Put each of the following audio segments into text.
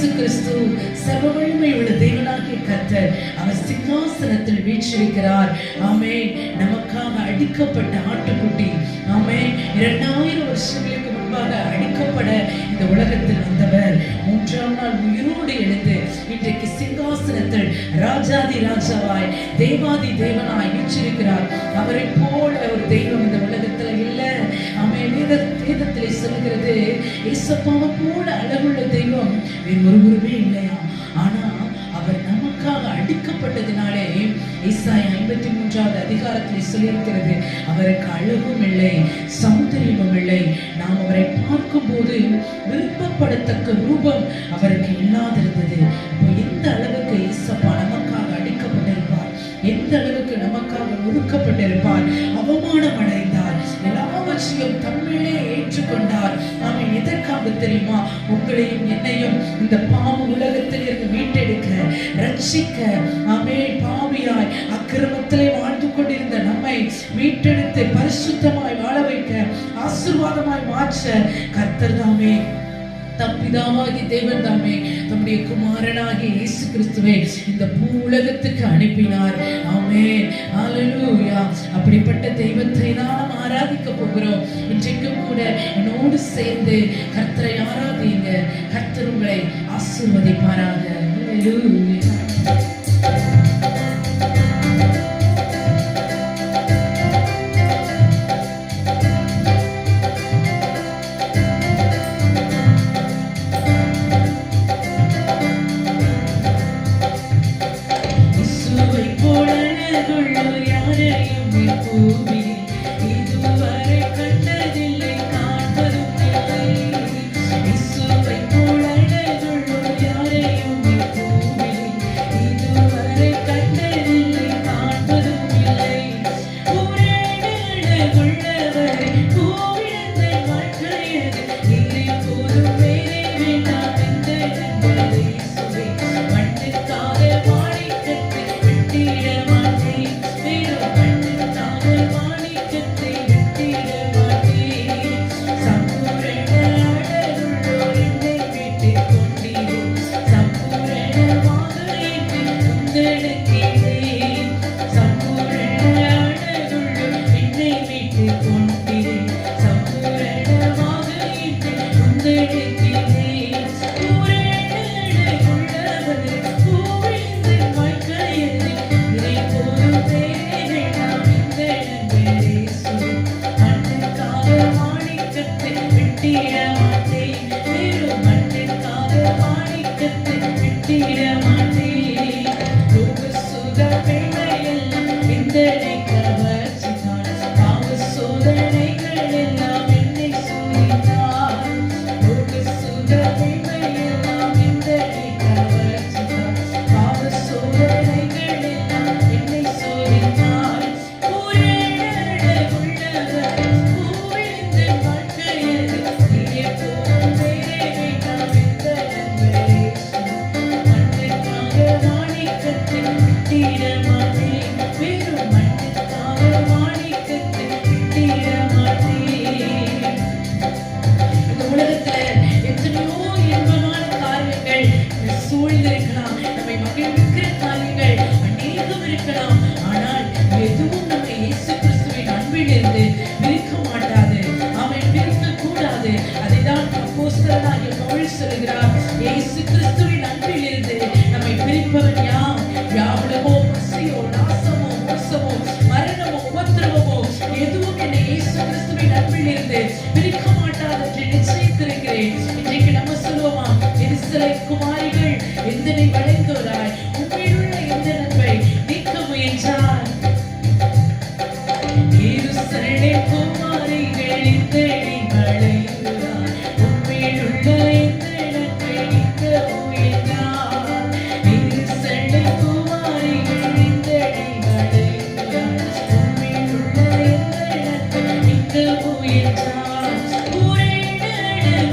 இயேசு கிறிஸ்து சர்வ வல்லமை உள்ள தேவனாகிய கர்த்தர் அவர் சிங்காசனத்தில் வீற்றிருக்கிறார். ஆமென். நமக்காக அடிக்கப்பட்ட ஆட்டுக்குட்டி, ஆமென், 2000 வருஷங்களுக்கு முன்பாக அடிக்கப்பட இந்த உலகத்தில் வந்தவர் 3ஆம் நாள் உயிரோடு எழுந்து இன்றைக்கு சிங்காசனத்தில் ராஜாதி ராஜாவாய் தேவாதி தேவனாய் வீற்றிருக்கிறார். அவரை போல ஒரு தெய்வம் இந்த உலகத்துல இல்ல. ஆமென். வேதத்திலே சொல்லுகிறது, இயேசுவை போல அழகுள்ள தெய்வம் வேறு ஒருவருமே இல்லையா. ஆனா அவர் நமக்காக அடிக்கப்பட்டதினாலே ஏசாயா 53வது அதிகாரத்தில் சொல்லியிருக்கிறது, அவருக்கு அழகும் இல்லை, சௌந்தரியமும் இல்லை. நாம் அவரை பார்க்கும் போது விருப்பப்படத்தக்க ரூபம் அவருக்கு இல்லாதிருந்தது. எந்த அளவுக்கு இயேசப்பா நமக்காக அடிக்கப்பட்டிருப்பார், எந்த அளவுக்கு நமக்காக ஒடுக்கப்பட்டிருப்பார், அவமானம் அடைந்தார், எல்லாவற்றையும் தம்மிலே ஏற்றுக்கொண்டார். நாம எதற்காக தெரியுமா? உங்களையும் என்னையும் இந்த பாவ உலகத்தில் இருந்து மீட்டெடுக்க, ரட்சிக்க. ஆமென். பாவியாய் அக்கிரமத்திலே வாழ்ந்து கொண்டிருந்த நம்மை மீட்டெடுத்து பரிசுத்தமாய் வாழ வைக்க, ஆசீர்வாதமாய் மாற்ற கர்த்தர் தாமே, தம்பிதாவாகி தேவன் தாமே தம்முடைய குமாரனாகிய இயேசு கிறிஸ்துவை இந்த பூலகத்துக்கு அனுப்பினார். ஆமென். ஹல்லேலூயா. அப்படிப்பட்ட தெய்வத்தை நாம் ஆராதிக்க போகிறோம். இன்றைக்கும் கூட என்னோடு சேர்ந்து கர்த்தரை ஆராதிங்க. கர்த்தர் உங்களை ஆசீர்வதிப்பாராக. ஹல்லேலூயா.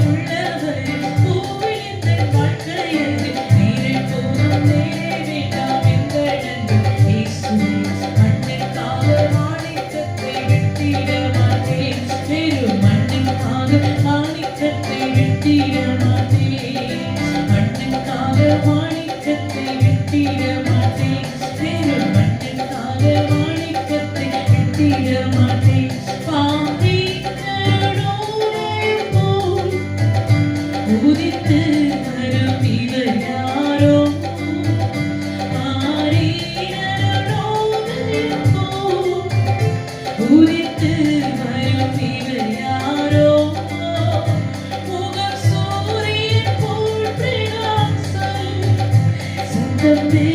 உள்ளவர் பூவிலிந்த வாழ்க்கையில் நீரை போதும் பாடுவேன்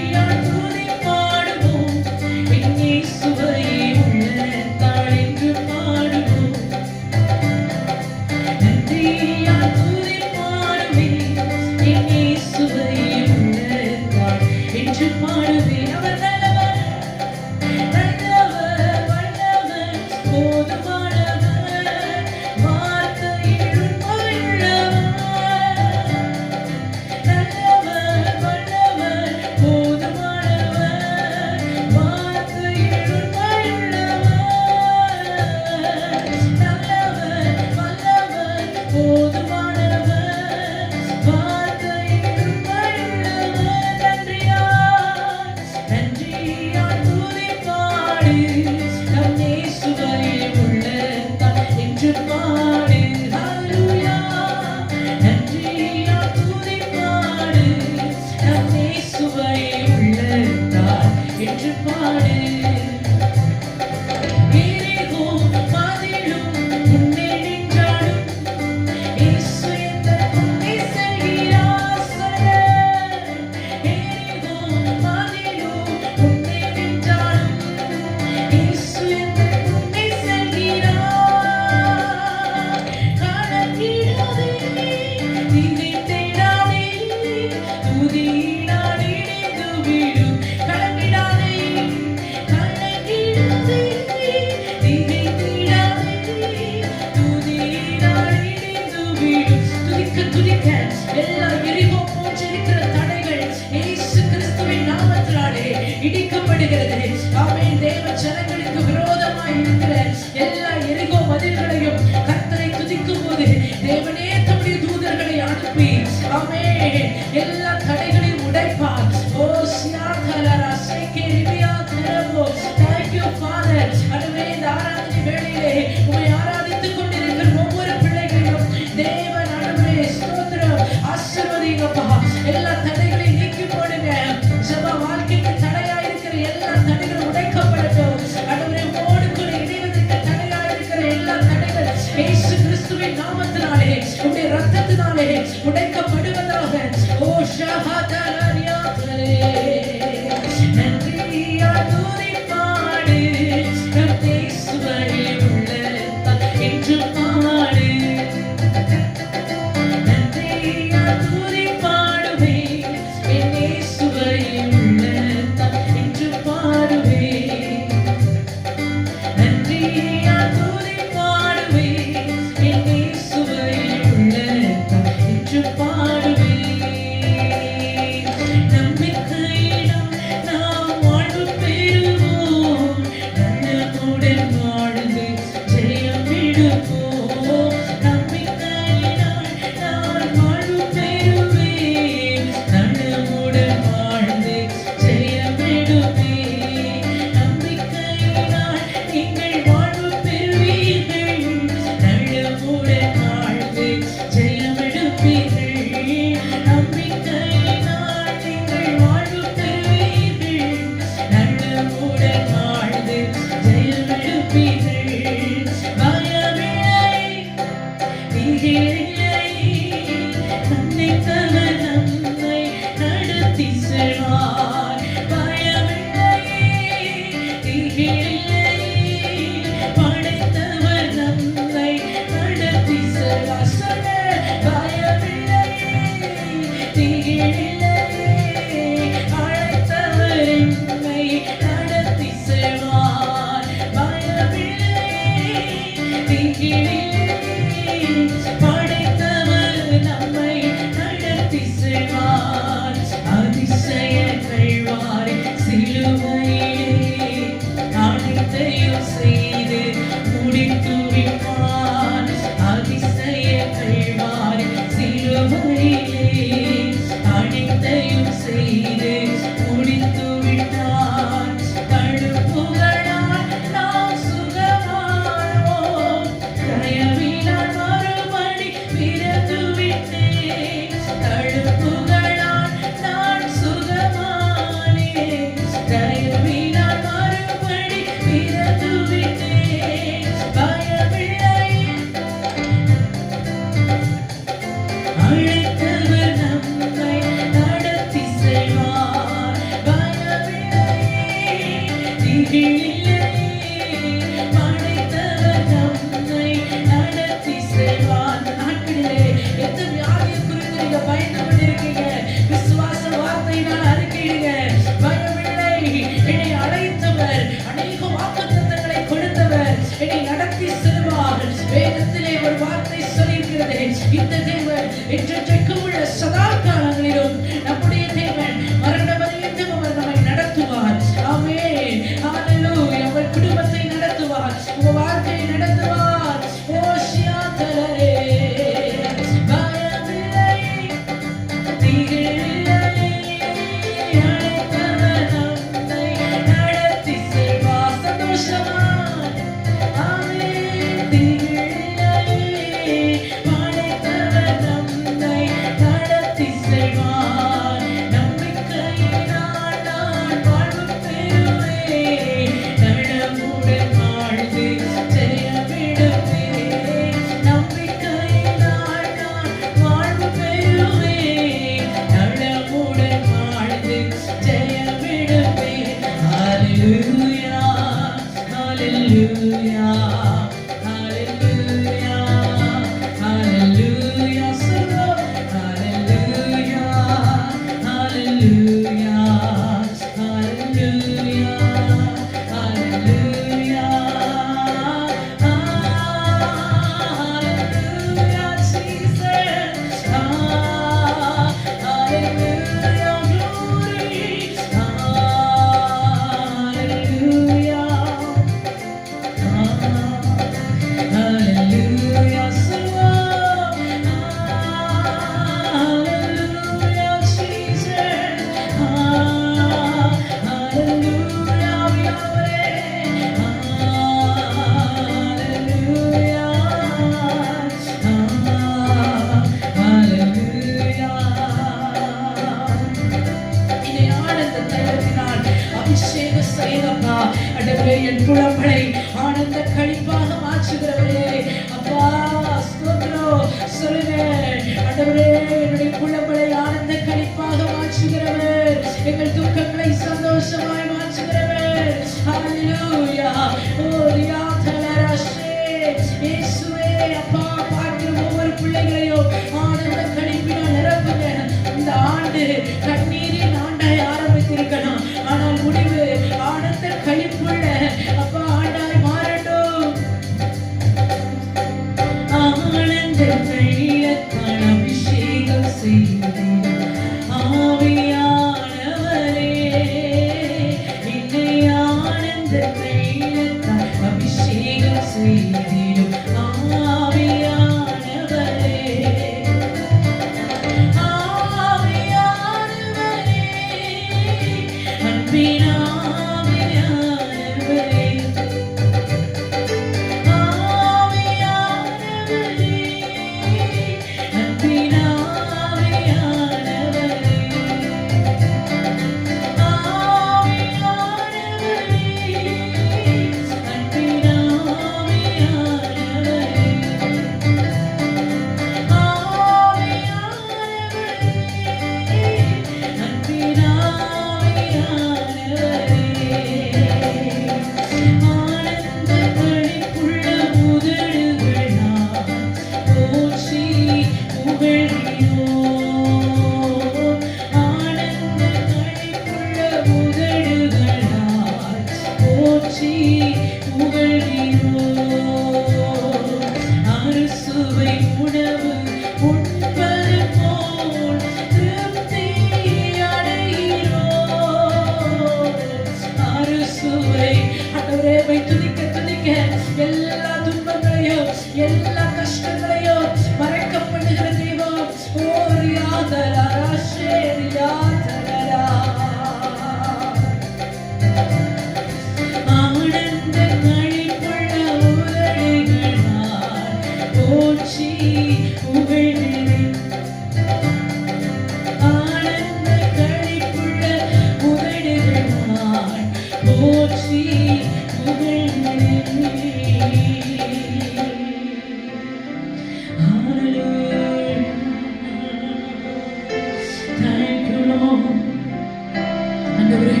ஆண்டவரே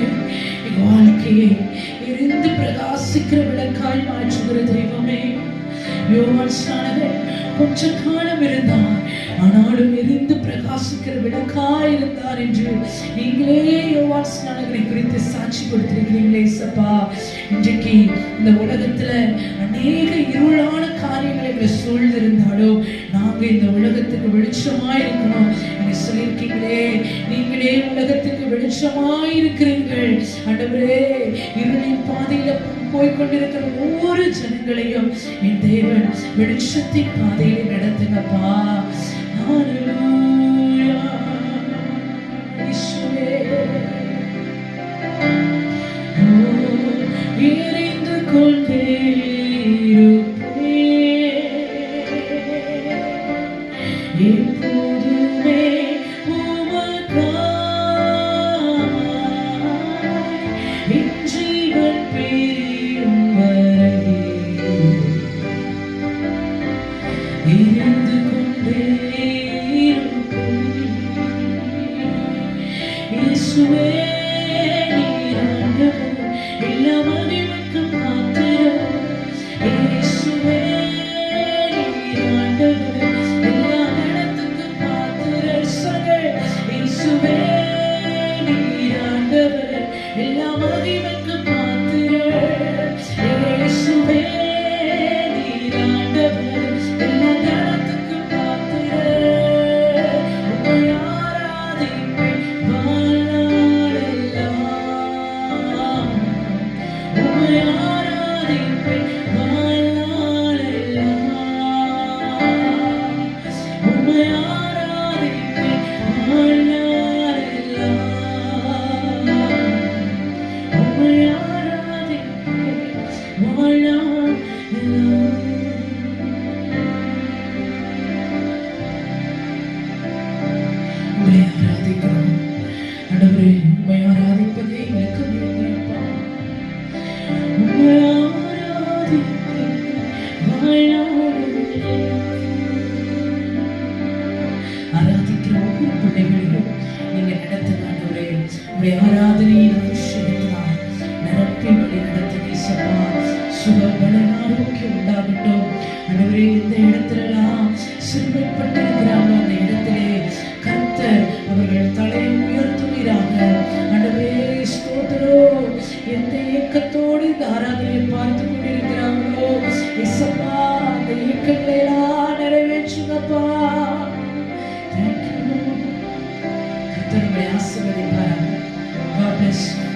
எங்க வாழ்க்கையை எரிந்து பிரகாசிக்கிற விளக்காய் மாற்றுகிற தெய்வமே. யோவான் ஸ்நானகர் கொஞ்ச காலம் இருந்தார், ஆனாலும் எரிந்து பிரகாசிக்கிற விளக்காய் இருந்தார் என்று நீங்களே யோவான் ஸ்நானகரை குறித்து சாட்சி கொடுத்திருக்கிறீங்களே சப்பா. இன்றைக்கு இந்த உலகத்துல அநேக இருளான காரியங்களை சூழ்ந்திருந்தாலும் நாங்க இந்த உலகத்துக்கு வெளிச்சமாய் இருக்கணும். நீங்க சொல்லியிருக்கீங்களே, நீங்களே உலகத்துக்கு வெளிச்சமாய் இருக்கிறீர்கள். ஆண்டவரே, இருளின் பாதையில போய்கொண்டிருக்கிற ஒவ்வொரு ஜனங்களையும் என் தேவன் வெளிச்சத்தின் பாதையில நடத்துங்கப்பா. ஹல்லேலூயா இயேசுவே. எரிந்து கொண்டே எப்போதுமே என் ஜீவன் பிரியும் வரை எரிந்து கொண்டே இயேசுவே. நீர் ஆண்டவர், எல்லா மகிமைக்கும் பாத்திரர். இயேசுவே நீர் ஆண்டவர், எல்லா கனத்துக்கும் பாத்திரர். சகல் இயேசுவே நீர் ஆண்டவர், எல்லா மகிமைக்கும் பாத்திரர். இயேசுவே நீர் ஆண்டவர், எல்லா கனத்துக்கும் பாத்திரர். உம்மை ஆராதிப்பேன் வாழ்நாளெல்லாம், உம்மை ஆராதிப்பேன் வாழ்நாளெல்லாம், உம்மை ஆராதிப்பேன் வாழ்நாளெல்லாம், உம்மை ஆராதிப்பேன் வாழ்நாளெல்லாம். உம்மை ஆராதிக்கிறோம் ஆண்டவரே. உம்மை ஆராதிப்பதே எனக்கு வேண்டியப்பா. உம்மை ஆராதிப்பேன் வாழ்நாளெல்லாம். ஆராதிக்கிற ஒவ்வொரு பிள்ளைகளையும் நீங்க நடத்துங்க ஆண்டவரே. உம்முடைய ஆராதனையின் அபிஷேகத்தினால் நிரப்பி வழி நடத்துங்க சப்பா. சுகபல ஆரோக்கியம் உண்டாகட்டும் ஆண்டவரே. இந்த இடத்திலெல்லாம் சிறுமைப்பட்டிருக்கிறாங்க, அந்த இடத்திலே கர்த்தர் அவர்கள் தலையை உயர்த்துவீராக ஆண்டவரே. ஸ்தோத்திரம். எந்த ஏக்கத்தோடு இந்த ஆராதனையை பார்த்து கொண்டிருக்கிறாங்களோ இயேசப்பா, அந்த ஏக்கங்களை எல்லாம் நிறைவேற்றுங்கப்பா. தேங்க்யூ. கர்த்தர் உங்களை ஆசீர்வதிப்பாராக. God bless you.